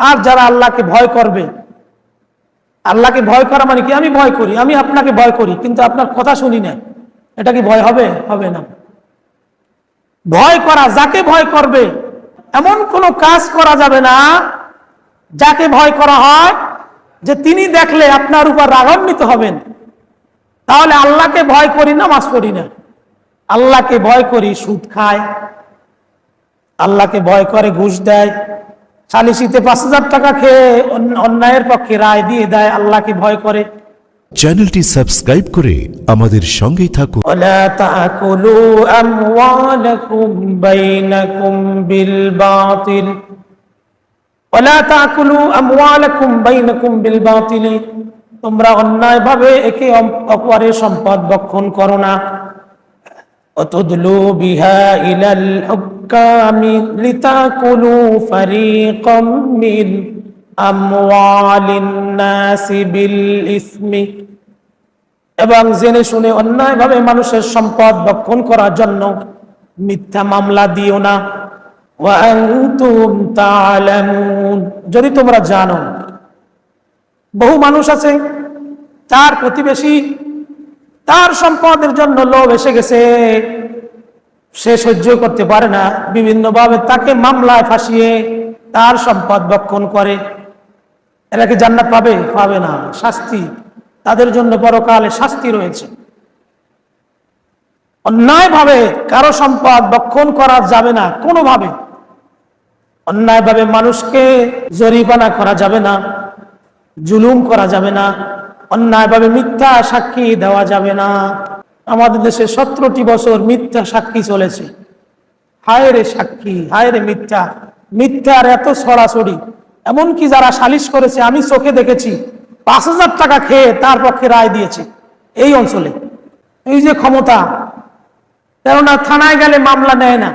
আর যারা আল্লাহকে ভয় করবে, আল্লাহকে ভয় করা মানে কি? আমি ভয় করি, আমি আপনাকে ভয় করি, কিন্তু আপনার কথা শুনি না, এটা কি ভয় হবে? হবে না। ভয় করা, যাকে ভয় করবে এমন কোনো কাজ করা যাবে না যাকে ভয় করা হয় যে তিনি দেখলে আপনার উপর রাগান্বিত হবেন। তাহলে আল্লাহকে ভয় করি, নামাজ পড়ি না। আল্লাহকে ভয় করি, সুদ খায়। আল্লাহকে ভয় করে, ঘুষ দেয়। সালিসিতে ৫,০০০ টাকা খেয়ে অন্যায়ের পক্ষে রায় দিয়ে দেয়। আল্লাহকে ভয় করে। চ্যানেলটি সাবস্ক্রাইব করে আমাদের সঙ্গেই থাকুন। ওয়ালা তাকুলু আমওয়ালাকুম বাইনাকুম বিল বাতিল, ওয়ালা তাকুলু আমওয়ালাকুম বাইনাকুম বিল বাতিল, তোমরা অন্যায়ভাবে একে অপরের সম্পদ ভক্ষণ করো না। অতুদলু বিহা ইলাল হুক্কামি লিতাকুলু ফারিকাম মিন আমওয়ালিন নাসি বিল ইসমি, এবং জেনে শুনে অন্যায়ভাবে মানুষের সম্পদ ভক্ষণ করার জন্য মিথ্যা মামলা দিও না। ওয়া আনতুম তা'লামুন, যদি তোমরা জানো। বহু মানুষ আছে, তার প্রতিবেশী, তার সম্পদের জন্য লোভ এসে গেছে, সে সহ্য করতে পারে না, বিভিন্নভাবে তাকে মামলায় ফাঁসিয়ে তার সম্পদ ভক্ষণ করে। এরা কি জান্নাত পাবে? পাবে না, শাস্তি তাদের জন্য পরকালে শাস্তি রয়েছে। অন্যায়ভাবে কারো সম্পদ ভক্ষণ করা যাবে না কোনোভাবে। অন্যায়ভাবে মানুষকে জরিমানা করা যাবে না, জুলুম করা যাবে না, অন্যায়ভাবে মিথ্যা সাক্ষী দেওয়া যাবে না। আমাদের দেশে 17টি বছর মিথ্যা সাক্ষী চলেছে। হায় রে সাক্ষী, হায় রে মিথ্যা, মিথ্যার এত ছড়াছড়ি। এমনকি যারা সালিশ করেছে, আমি চোখে দেখেছি, ৫,০০০ টাকা খেয়ে তার পক্ষে রায় দিয়েছে এই অঞ্চলে। এই যে ক্ষমতা, কেননা থানায় গেলে মামলা নেয় না,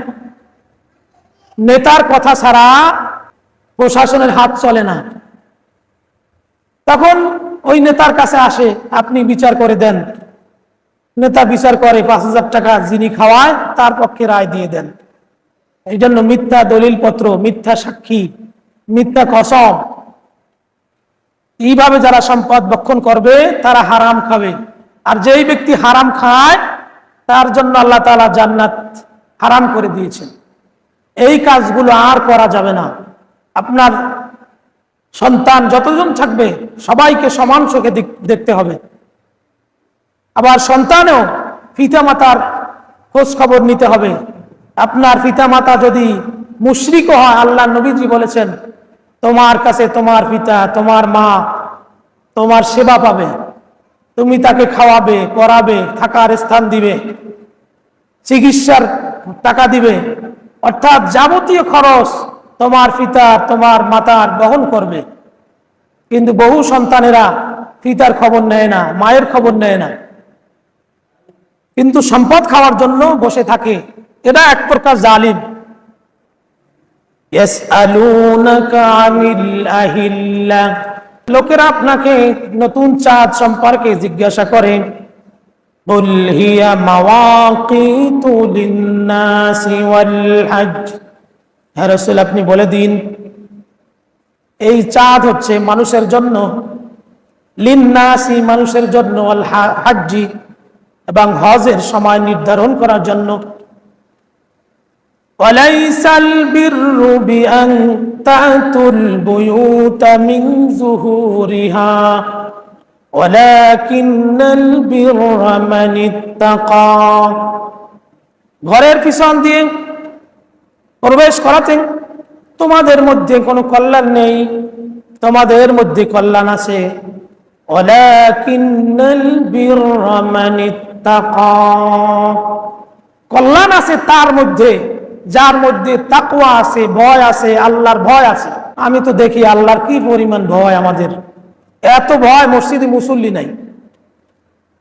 নেতার কথা ছাড়া প্রশাসনের হাত চলে না। তখন ওই নেতার কাছে আসে, আপনি বিচার করে দেন। নেতা বিচার করে, ৫,০০০ টাকা যিনি খাওয়ায় তার পক্ষে রায় দিয়ে দেন। এই জন্য মিথ্যা দলিলপত্র, মিথ্যা সাক্ষী, মিথ্যা কসম, এইভাবে যারা সম্পদ ভক্ষণ করবে তারা হারাম খাবে। আর যেই ব্যক্তি হারাম খায় তার জন্য আল্লাহ তাআলা জান্নাত হারাম করে দিয়েছেন। এই কাজগুলো আর করা যাবে না। আপনার সন্তান যতজন থাকবে সবাইকে সমান চোখে দেখতে হবে। আবার সন্তানেও পিতামাতার খোঁজ খবর নিতে হবে। আপনার পিতামাতা যদি মুশরিক হয়, আল্লাহ নবীজি বলেছেন, তোমার কাছে তোমার পিতা, তোমার মা তোমার সেবা পাবে, তুমি তাকে খাওয়াবে, পড়াবে, থাকার স্থান দিবে, চিকিৎসার টাকা দিবে, অর্থাৎ যাবতীয় খরচ তোমার পিতা তোমার মাতার বহন করবে। কিন্তু বহু সন্তানেরা পিতার খবর নেয় না, মায়ের খবর নেয় না, কিন্তু সম্পদ খাওয়ার জন্য বসে থাকে। এটা এক প্রকার জালিম। ইয়াসআলুনাকা আনিল আহিল্লাহ, লোকেরা আপনাকে নতুন চাঁদ সম্পর্কে জিজ্ঞাসা করে। কুল হিয়া মাওয়াকিতু লিন-নাসি ওয়াল হজ, হে রাসূল আপনি বলে দিন, এই চাঁদ হচ্ছে মানুষের জন্য, লিন-নাসি মানুষের জন্য, ওয়াল হজ্জি এবং হজের সময় নির্ধারণ করার জন্য। ওয়ালাইসাল বিররু বিআন তাতুল বুয়ুতা মিন যুহুরিহা ওয়ালাকিন্নাল বিররা মান ইত্তাকা, ঘরের পিছন দিয়ে প্রবেশ করাতে তোমাদের মধ্যে কোনো কল্যাণ নেই, তোমাদের মধ্যে কল্যাণ আছে। ওয়ালাকিন্নাল বিররা মান ইত্তাকা, কল্যাণ আছে তার মধ্যে যার মধ্যে তাকওয়া আছে, ভয় আছে, আল্লাহর ভয় আছে। আমি তো দেখি আল্লাহর কি পরিমাণ ভয় আমাদের, এত ভয় মসজিদে মুসল্লি নাই।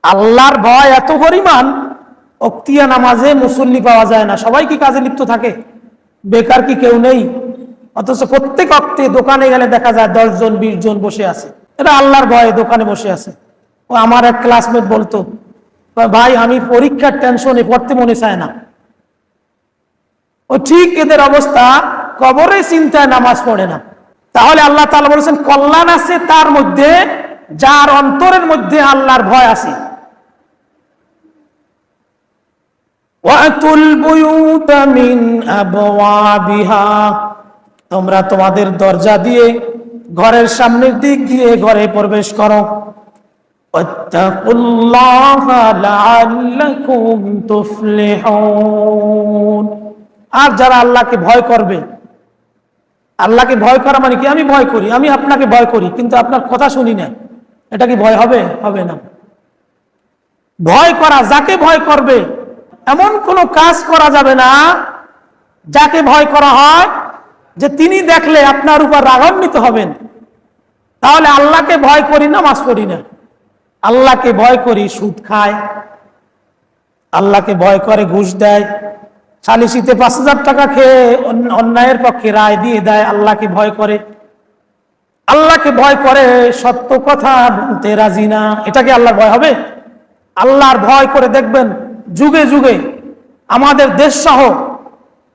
আল্লাহর ভয় এত পরিমাণ, ওক্তিয়া নামাজে মুসল্লি পাওয়া যায় না, সবাই কি কাজে লিপ্ত থাকে, বেকার কি কেউ নেই? অথচ প্রত্যেক ওক্তে দোকানে গেলে দেখা যায় 10 জন 20 জন বসে আছে। এটা আল্লাহর ভয়ে দোকানে বসে আছে। ও আমার এক ক্লাসমেট বলতো, ভাই আমি পরীক্ষার টেনশনে পড়তে মনে চায় না। ও ঠিক এদের অবস্থা, কবরে চিন্তায় নামাজ পড়ে না। তাহলে আল্লাহ তাআলা বলেছেন কল্যাণ আছে তার মধ্যে যার অন্তরের মধ্যে আল্লাহর ভয় আছে। ওয়াতুল বুয়ুতা মিন আবওয়াবিহা, তোমরা তোমাদের দরজা দিয়ে ঘরের সামনের দিক দিয়ে ঘরে প্রবেশ করো। ওয়াত্তাকুল্লাহা লাআল্লাকুম তুফলিহুন, আর যারা আল্লাহকে ভয় করবে, আল্লাহকে ভয় করা মানে কি? আমি ভয় করি, আমি আপনাকে ভয় করি, কিন্তু আপনার কথা শুনি না, এটা কি ভয় হবে? হবে না। ভয় করা, যাকে ভয় করবে এমন কোনো কাজ করা যাবে না যাকে ভয় করা হয় যে তিনি দেখলে আপনার উপর রাগান্বিত হবেন। তাহলে আল্লাহকে ভয় করি, নামাজ পড়ি না। আল্লাহকে ভয় করি, সুদ খায়। আল্লাহকে ভয় করে, ঘুষ দেয়। সালিসিতে ৫,০০০ টাকা খেয়ে অন্যায়ের পক্ষে রায় দিয়ে দেয়। আল্লাহকে ভয় করে। আল্লাহকে ভয় করে, সত্য কথা বলতে রাজি না। এটা কি আল্লাহর ভয় হবে? আল্লাহর ভয় করে দেখবেন যুগে যুগে আমাদের দেশ সহ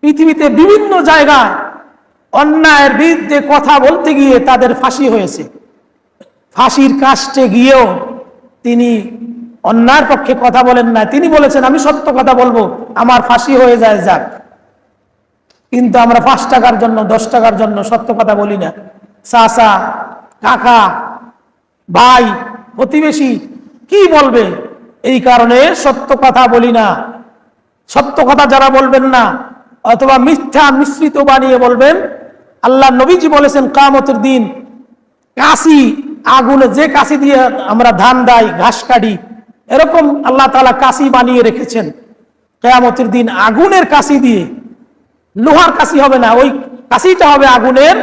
পৃথিবীতে বিভিন্ন জায়গায় অন্যায়ের বিরুদ্ধে কথা বলতে গিয়ে তাদের ফাঁসি হয়েছে। ফাঁসির কাস্টে গিয়েও তিনি অন্যায়ের পক্ষে কথা বলেন না, তিনি বলেছেন আমি সত্য কথা বলবো, আমার ফাঁসি হয়ে যায় যাক। কিন্তু আমরা ৫ টাকার জন্য, ১০ টাকার জন্য সত্য কথা বলি না। চাচা, কাকা, ভাই, প্রতিবেশী কি বলবে, এই কারণে সত্য কথা বলি না। সত্য কথা যারা বলবেন না অথবা মিথ্যা মিশ্রিত বানিয়ে বলবেন, আল্লাহ নবীজি বলেছেন কিয়ামতের দিন কাশি, আগুনে যে কাশি দিয়ে আমরা ধান দাই, ঘাস কাটি, এরকম আল্লাহ তাআলা কাশি বানিয়ে রেখেছেন। কিয়ামতের দিন আগুনের কাশি দিয়ে, লোহার কাশি হবে না, ওই কাশিটা হবে আগুনের,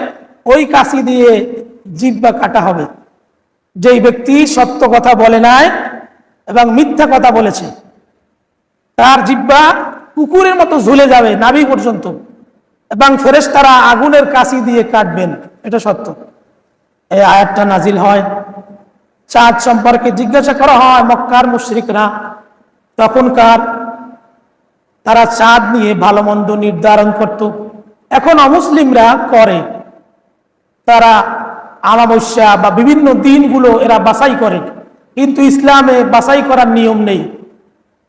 ওই কাশি দিয়ে জিহ্বা কাটা হবে। যেই ব্যক্তি সত্য কথা বলে নাই এবং মিথ্যা কথা বলেছে, তার জিহ্বা কুকুরের মতো ঝুলে যাবে নাভি পর্যন্ত, এবং ফেরেশতারা আগুনের কাশি দিয়ে কাটবেন। এটা সত্য। এই আয়াতটা নাজিল হয়। চাঁদ সম্পর্কে জিজ্ঞাসা করা হয় মক্কার মুশরিকরা, তখনকার তারা চাঁদ নিয়ে ভালো মন্দ নির্ধারণ করত। এখন অমুসলিমরা করে, তারা আমাবস্যা বা বিভিন্ন দিনগুলো এরা বাছাই করে, কিন্তু ইসলামে বাছাই করার নিয়ম নেই।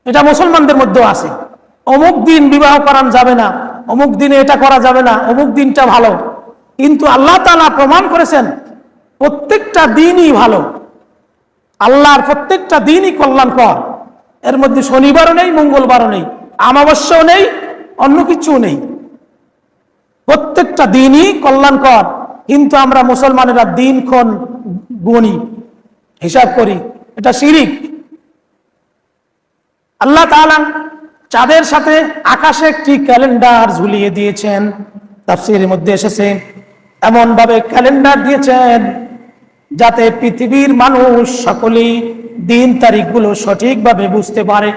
এটা মুসলমানদের মধ্যেও আছে। অমুক দিন বিবাহ করানো যাবে না, অমুক দিনে এটা করা যাবে না, অমুক দিনটা ভালো। কিন্তু আল্লাহ তাআলা প্রমাণ করেছেন প্রত্যেকটা দিনই ভালো। আল্লাহর প্রত্যেকটা দিনই কল্যাণকর। এর মধ্যে শনিবারও নেই, মঙ্গলবারও নেই, আমাবস্যাও নেই, অন্য কিছুও নেই। প্রত্যেকটা দিনই কল্যাণকর। কিন্তু আমরা মুসলমানেরা দিনক্ষণ গণি, হিসাব করি, এটা শিরিক। আল্লাহ তাআলা চাঁদের সাথে আকাশে একটি ক্যালেন্ডার ঝুলিয়ে দিয়েছেন। তাফসীরের মধ্যে এসেছে এমন ভাবে ক্যালেন্ডার দিয়েছেন যাতে পৃথিবীর মানুষ সকলেই দিন তারিখগুলো সঠিকভাবে বুঝতে পারে।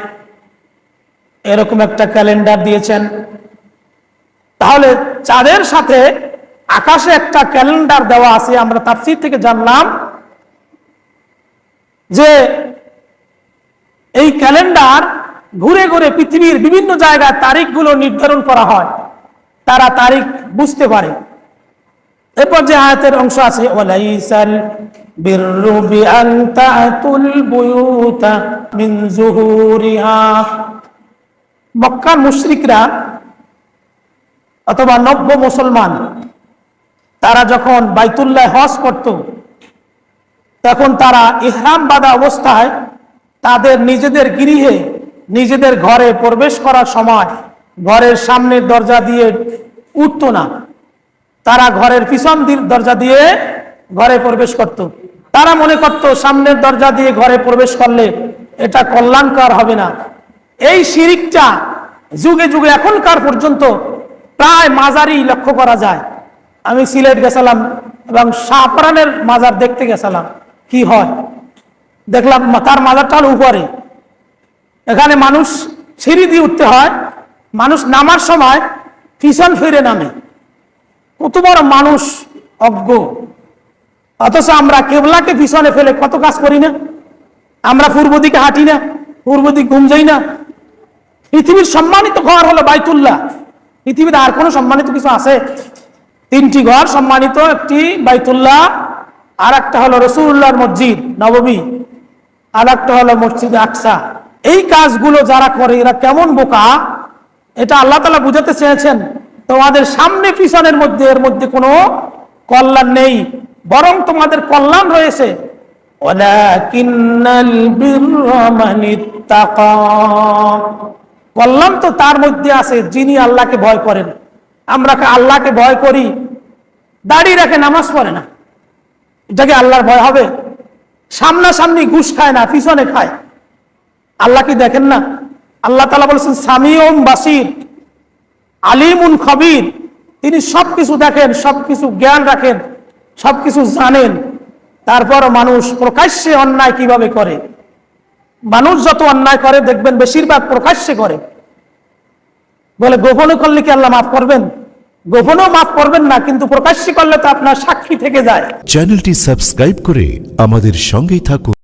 এরকম একটা ক্যালেন্ডার দিয়েছেন। তাহলে চাঁদের সাথে আকাশে একটা ক্যালেন্ডার দেওয়া আছে। আমরা তাফসীর থেকে জানলাম যে এই ক্যালেন্ডার ঘুরে ঘুরে পৃথিবীর বিভিন্ন জায়গায় তারিখগুলো নির্ধারণ করা হয়, তারা তারিখ বুঝতে পারে। এরপর যে আয়াতের অংশ আছে ওয়ালাইসাল বিররু বিআন তা'তুল বুয়ুতা মিন যুহুরিহা, মক্কার মুশরিকরা অথবা নব্য মুসলমান তারা যখন বাইতুল্লাহ হজ করত, তখন তারা ইহরাম বাঁধা অবস্থায় তাদের নিজেদের গৃহে, নিজেদের ঘরে প্রবেশ করার সময় ঘরের সামনের দরজা দিয়ে উঠতো না। তারা ঘরের পিছন দরজা দিয়ে ঘরে প্রবেশ করত। তারা মনে করত সামনের দরজা দিয়ে ঘরে প্রবেশ করলে এটা কল্যাণকর হবে না। এই শিরিকটা যুগে যুগে এখনকার পর্যন্ত প্রায় মাজারই লক্ষ্য করা যায়। আমি সিলেট গেছিলাম এবং শাহপরানের মাজার দেখতে গেছিলাম। কি হয় দেখলাম, তার মাজারটা উপরে, এখানে মানুষ সিঁড়ি দিয়ে উঠতে হয়, মানুষ নামার সময় পিছন ফিরে নামে। কত বড় মানুষ অজ্ঞ! অথচ আমরা কেবলাকে পিছনে ফেলে কত কাজ করি না। আমরা পূর্ব দিকে হাঁটি না, পূর্ব দিকে ঘুম যাই না। পৃথিবীর সম্মানিত ঘর হলো বাইতুল্লাহ। পৃথিবীতে আর কোনো সম্মানিত কিছু আছে? তিনটি ঘর সম্মানিত, একটি বাইতুল্লাহ, আর একটা হলো রাসূলুল্লাহর মসজিদ নববী, আর একটা হলো মসজিদ আকসা। এই কাজগুলো যারা করে এরা কেমন বোকা, এটা আল্লাহ তাআলা বুঝাতে চেয়েছেন। তোমাদের সামনে পিছনের মধ্যে এর মধ্যে কোনো কল্যাণ নেই, বরং তোমাদের কল্যাণ রয়েছে। ওয়ালাকিন্নাল বিররা মানিত্তাকা, কল্যাণ তো তার মধ্যে আছে যিনি আল্লাহকে ভয় করেন। আমরা আল্লাহকে ভয় করি, দাড়ি রাখে, নামাজ পড়ে না, এটাকে আল্লাহর ভয় হবে? সামনাসামনি ঘুষ খায় না, পিছনে খায়, আল্লাহ কি দেখেন না? আল্লাহ তাআলা বলেছেন সামিউম বাসির, আলিমুন খবীর, তিনি সবকিছু দেখেন, সবকিছু জ্ঞান রাখেন, সবকিছু জানেন। তারপর মানুষ প্রকাশ্যে অন্যায় কিভাবে করে। মানুষ যত অন্যায় করে দেখবেন বেশিরভাগ প্রকাশ্যে করে। বলে গোপনে করলে কি আল্লাহ মাফ করবেন? গোপনেও মাফ করবেন না, কিন্তু প্রকাশ্যে করলে তো আপনার সাক্ষী থেকে যায়। চ্যানেলটি সাবস্ক্রাইব করে আমাদের সঙ্গেই থাকুন।